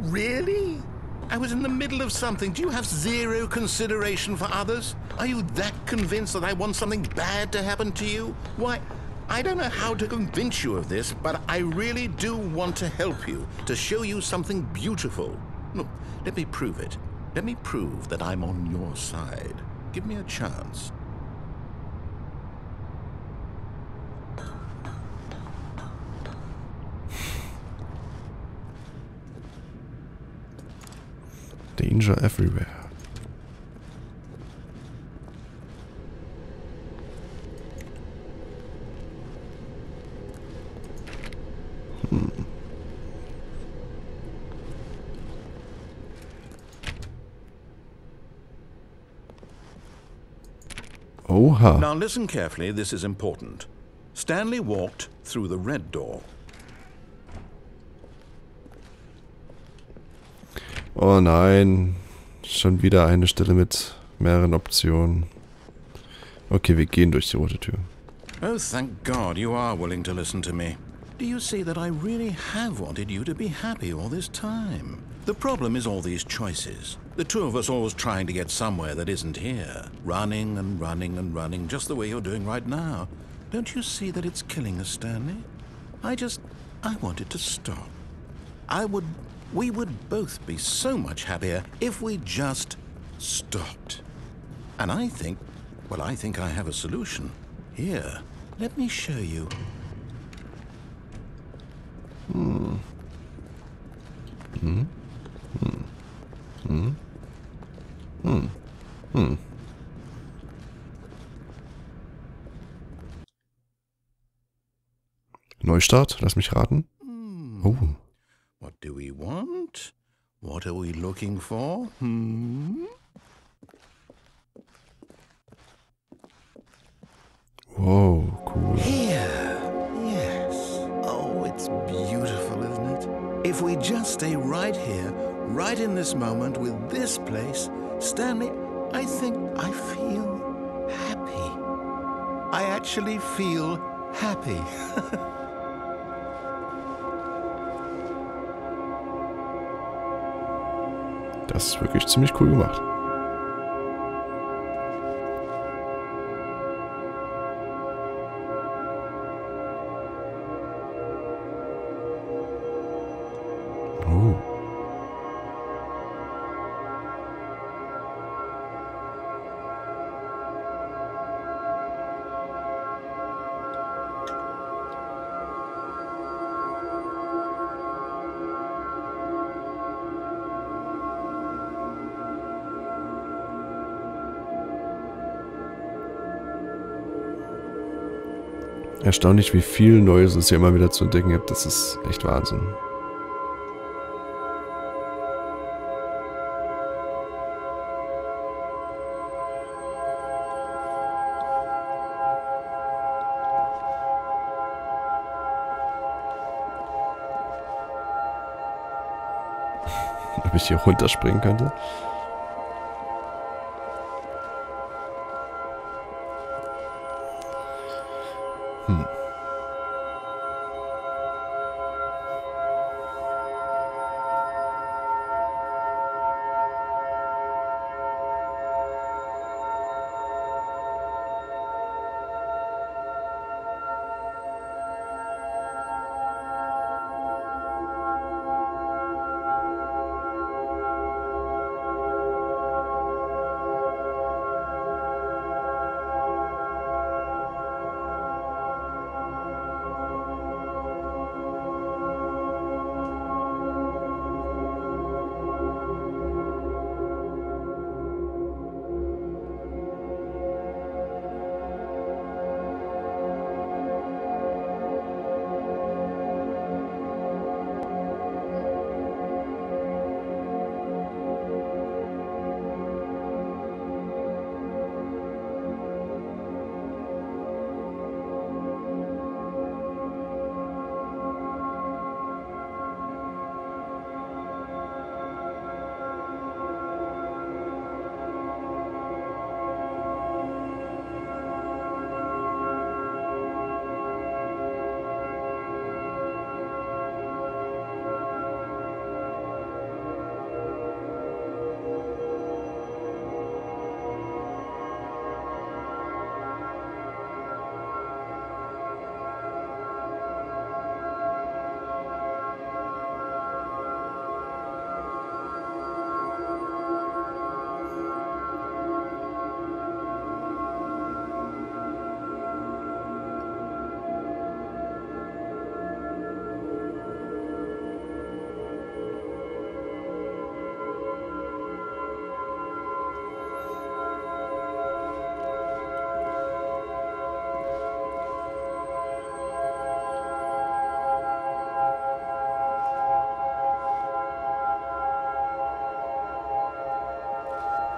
Really? I was in the middle of something. Do you have zero consideration for others? Are you that convinced that I want something bad to happen to you? Why, I don't know how to convince you of this, but I really do want to help you, to show you something beautiful. Look, let me prove it. Let me prove that I'm on your side. Give me a chance. Danger everywhere. Oha. Now listen carefully, this is important. Stanley walked through the red door. Oh nein. Schon wieder eine Stelle mit mehreren Optionen. Okay, wir gehen durch die rote Tür. Oh, thank God you are willing to listen to me. Do you see that I really have wanted you to be happy all this time? The problem is all these choices. The two of us always trying to get somewhere that isn't here. Running and running and running, just the way you're doing right now. Don't you see that it's killing us, Stanley? I want it to stop. We would both be so much happier if we just stopped. And I think I have a solution. Here, let me show you. Neustart, lass mich raten. Oh. What do we want? What are we looking for? Wow, cool. Here. Yes. Oh, it's beautiful, isn't it? If we just stay right here, right in this moment with this place, Stanley, I think I feel happy. I actually feel happy. Das ist wirklich ziemlich cool gemacht. Oh. Erstaunlich, wie viel Neues es hier immer wieder zu entdecken gibt. Das ist echt Wahnsinn. Ob ich hier runterspringen könnte?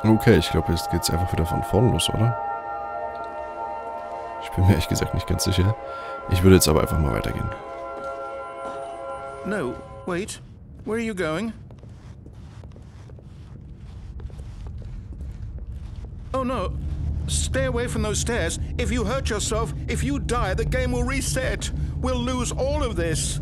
Okay, ich glaube, jetzt geht's einfach wieder von vorn los, oder? Ich bin mir ehrlich gesagt nicht ganz sicher. Ich würde jetzt aber einfach mal weitergehen. No, wait. Where are you going? Oh no. Stay away from those stairs. If you hurt yourself, if you die, the game will reset. We'll lose all of this.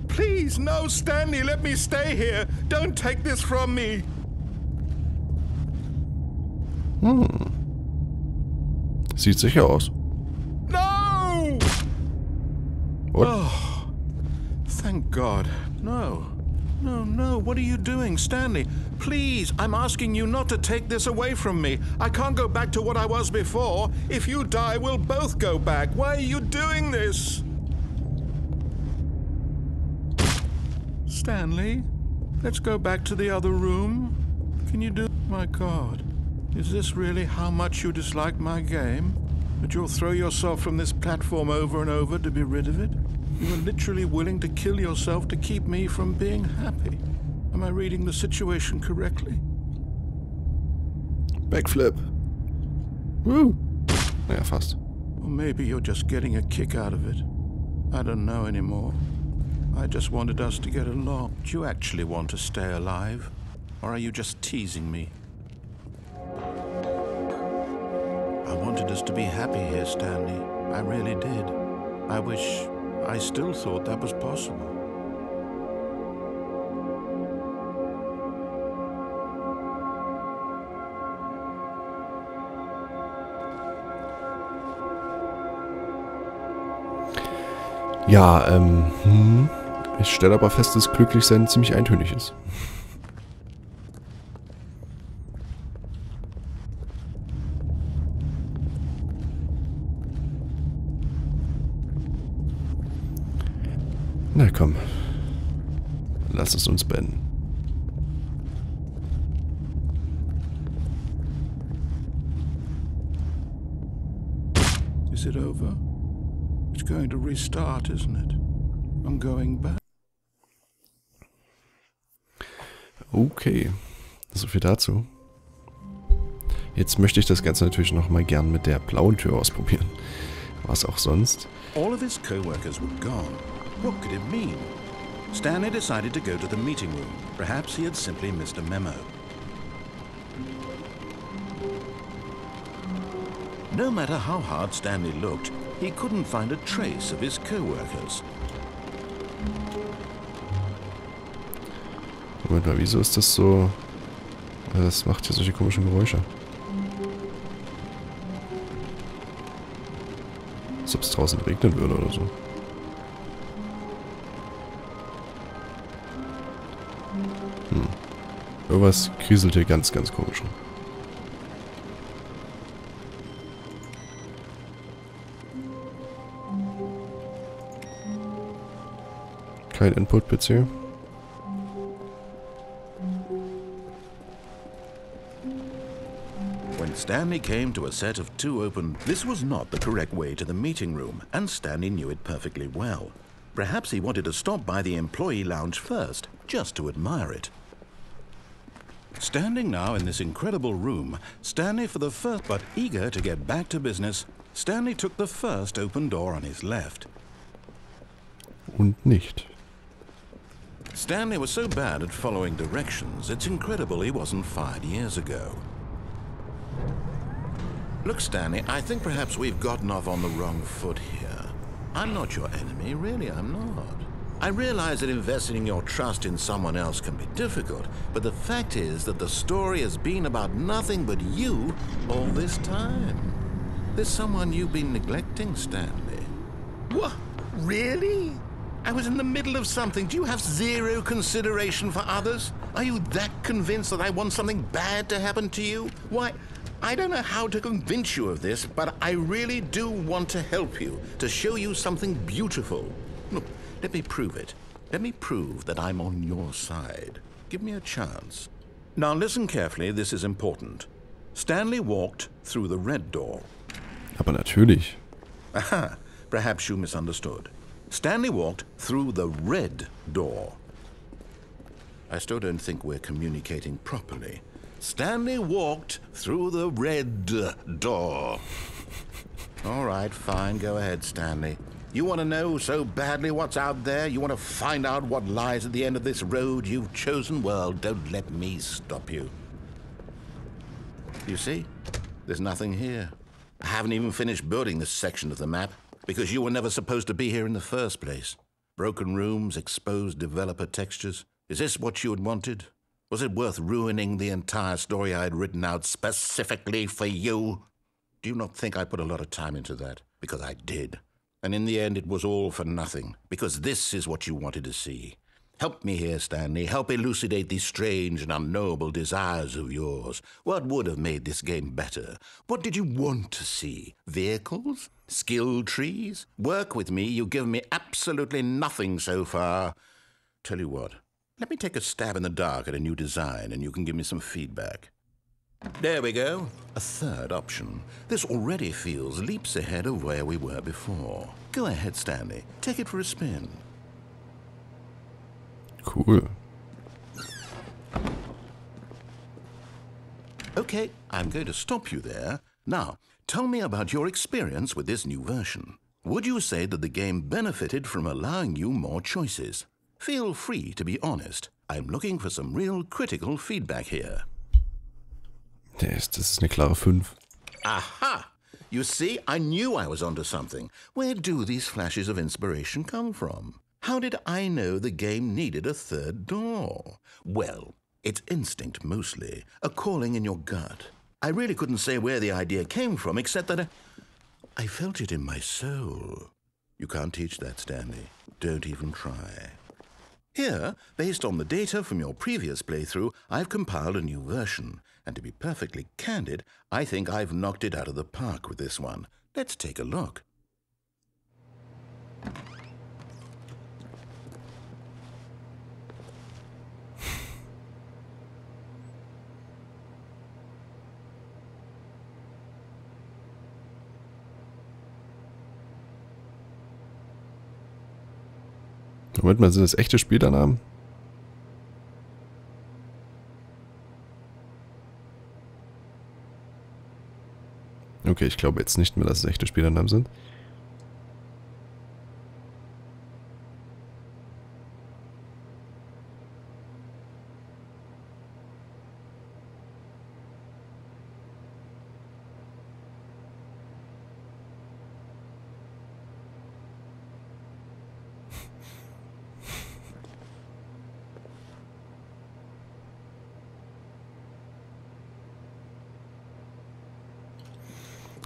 Please, no, Stanley, let me stay here. Don't take this from me. Sieht sicher aus. No! What? Oh, thank God. No. No, no, what are you doing, Stanley? Please, I'm asking you not to take this away from me. I can't go back to what I was before. If you die, we'll both go back. Why are you doing this? Stanley, let's go back to the other room. Can you do... My God, is this really how much you dislike my game? That you'll throw yourself from this platform over and over to be rid of it? You are literally willing to kill yourself to keep me from being happy. Am I reading the situation correctly? Backflip. Woo. Naja, fast. Or maybe you're just getting a kick out of it. I don't know anymore. I just wanted us to get along. Do you actually want to stay alive? Or are you just teasing me? I wanted us to be happy here, Stanley. I really did. I wish I still thought that was possible. Ja, ich stelle aber fest, dass Glücklichsein ziemlich eintönig ist. Na komm. Lass es uns beenden. Is it over? It's going to restart, isn't it? I'm going back. Okay. So viel dazu. Jetzt möchte ich das Ganze natürlich noch mal gern mit der blauen Tür ausprobieren. Was auch sonst. All of his co-workers were gone. What could it mean? Stanley decided to go to the meeting room. Perhaps he had simply missed a memo. No matter how hard Stanley looked, he couldn't find a trace of his co-workers. Moment mal, wieso ist das so... Das macht hier solche komischen Geräusche. Als ob es draußen regnen würde oder so. Irgendwas kriselt hier ganz, ganz komisch rum. Kein Input-PC. When Stanley came to a set of 2 open, this was not the correct way to the meeting room, and Stanley knew it perfectly well. Perhaps he wanted to stop by the employee lounge first, just to admire it. Standing now in this incredible room, Stanley for the first, but eager to get back to business, Stanley took the first open door on his left. Und nicht. Stanley was so bad at following directions, it's incredible he wasn't fired years ago. Look, Stanley, I think perhaps we've gotten off on the wrong foot here. I'm not your enemy, really, I'm not. I realize that investing your trust in someone else can be difficult, but the fact is that the story has been about nothing but you all this time. There's someone you've been neglecting, Stanley. What? Really? I was in the middle of something. Do you have zero consideration for others? Are you that convinced that I want something bad to happen to you? Why, I don't know how to convince you of this, but I really do want to help you, to show you something beautiful. Look, let me prove it. Let me prove that I'm on your side. Give me a chance. Now listen carefully, this is important. Stanley walked through the red door. Aber natürlich. Aha, perhaps you misunderstood. Stanley walked through the red door. I still don't think we're communicating properly. Stanley walked through the red door. All right, fine. Go ahead, Stanley. You want to know so badly what's out there? You want to find out what lies at the end of this road you've chosen? Well, don't let me stop you. You see? There's nothing here. I haven't even finished building this section of the map because you were never supposed to be here in the first place. Broken rooms, exposed developer textures. Is this what you had wanted? Was it worth ruining the entire story I had written out specifically for you? Do you not think I put a lot of time into that? Because I did. And in the end, it was all for nothing. Because this is what you wanted to see. Help me here, Stanley. Help elucidate these strange and unknowable desires of yours. What would have made this game better? What did you want to see? Vehicles? Skill trees? Work with me. You've given me absolutely nothing so far. Tell you what. Let me take a stab in the dark at a new design, and you can give me some feedback. There we go. A third option. This already feels leaps ahead of where we were before. Go ahead, Stanley. Take it for a spin. Cool. Okay, I'm going to stop you there. Now, tell me about your experience with this new version. Would you say that the game benefited from allowing you more choices? Feel free to be honest. I'm looking for some real critical feedback here. Das ist eine klare 5. Aha! You see, I knew I was onto something. Where do these flashes of inspiration come from? How did I know the game needed a third door? Well, it's instinct mostly, a calling in your gut. I really couldn't say where the idea came from, except that I felt it in my soul. You can't teach that, Stanley. Don't even try. Here, based on the data from your previous playthrough, I've compiled a new version. And to be perfectly candid, I think I've knocked it out of the park with this one. Let's take a look. Moment mal, sind das echte Spielernamen? Okay, ich glaube jetzt nicht mehr, dass es echte Spielernamen sind.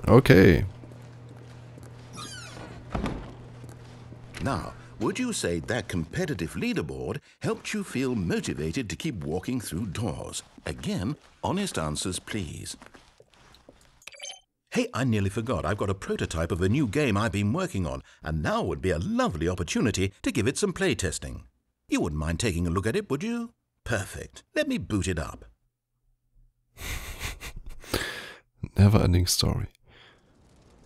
Okay. Now, would you say that competitive leaderboard helped you feel motivated to keep walking through doors? Again, honest answers, please. Hey, I nearly forgot. I've got a prototype of a new game I've been working on, and now would be a lovely opportunity to give it some playtesting. You wouldn't mind taking a look at it, would you? Perfect. Let me boot it up. Never-ending story.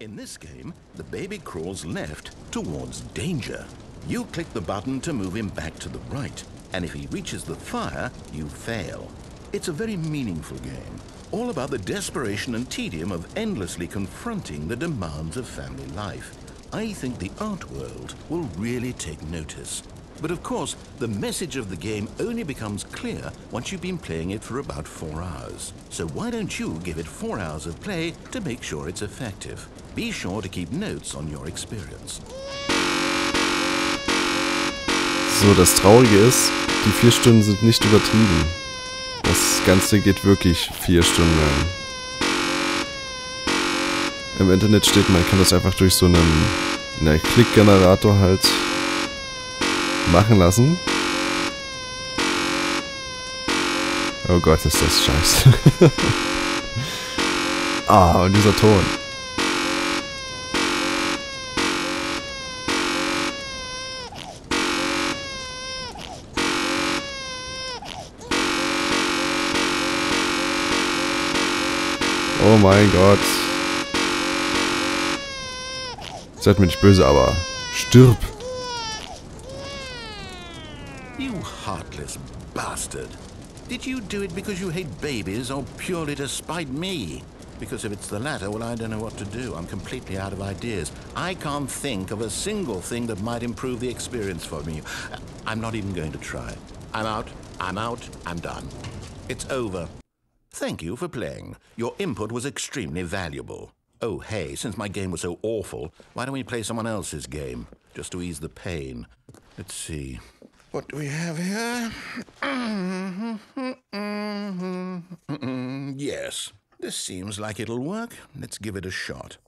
In this game, the baby crawls left towards danger. You click the button to move him back to the right, and if he reaches the fire, you fail. It's a very meaningful game, all about the desperation and tedium of endlessly confronting the demands of family life. I think the art world will really take notice. But of course, the message of the game only becomes clear once you've been playing it for about 4 hours. So why don't you give it 4 hours of play to make sure it's effective? Be sure to keep notes on your experience. So, das Traurige ist, die 4 Stunden sind nicht übertrieben. Das Ganze geht wirklich 4 Stunden lang. Im Internet steht, man kann das einfach durch so einen Klickgenerator halt machen lassen. Oh Gott, ist das scheiße. Ah, und dieser Ton. Oh mein Gott. Seid mir nicht böse, aber stirb. You heartless bastard. Did you do it because you hate babies or purely to spite me? Because if it's the latter, well, I don't know what to do. I'm completely out of ideas. I can't think of a single thing that might improve the experience for me. I'm not even going to try. I'm out, I'm done. It's over. Thank you for playing. Your input was extremely valuable. Oh, hey, since my game was so awful, why don't we play someone else's game? Just to ease the pain. Let's see. What do we have here? Yes, this seems like it'll work. Let's give it a shot.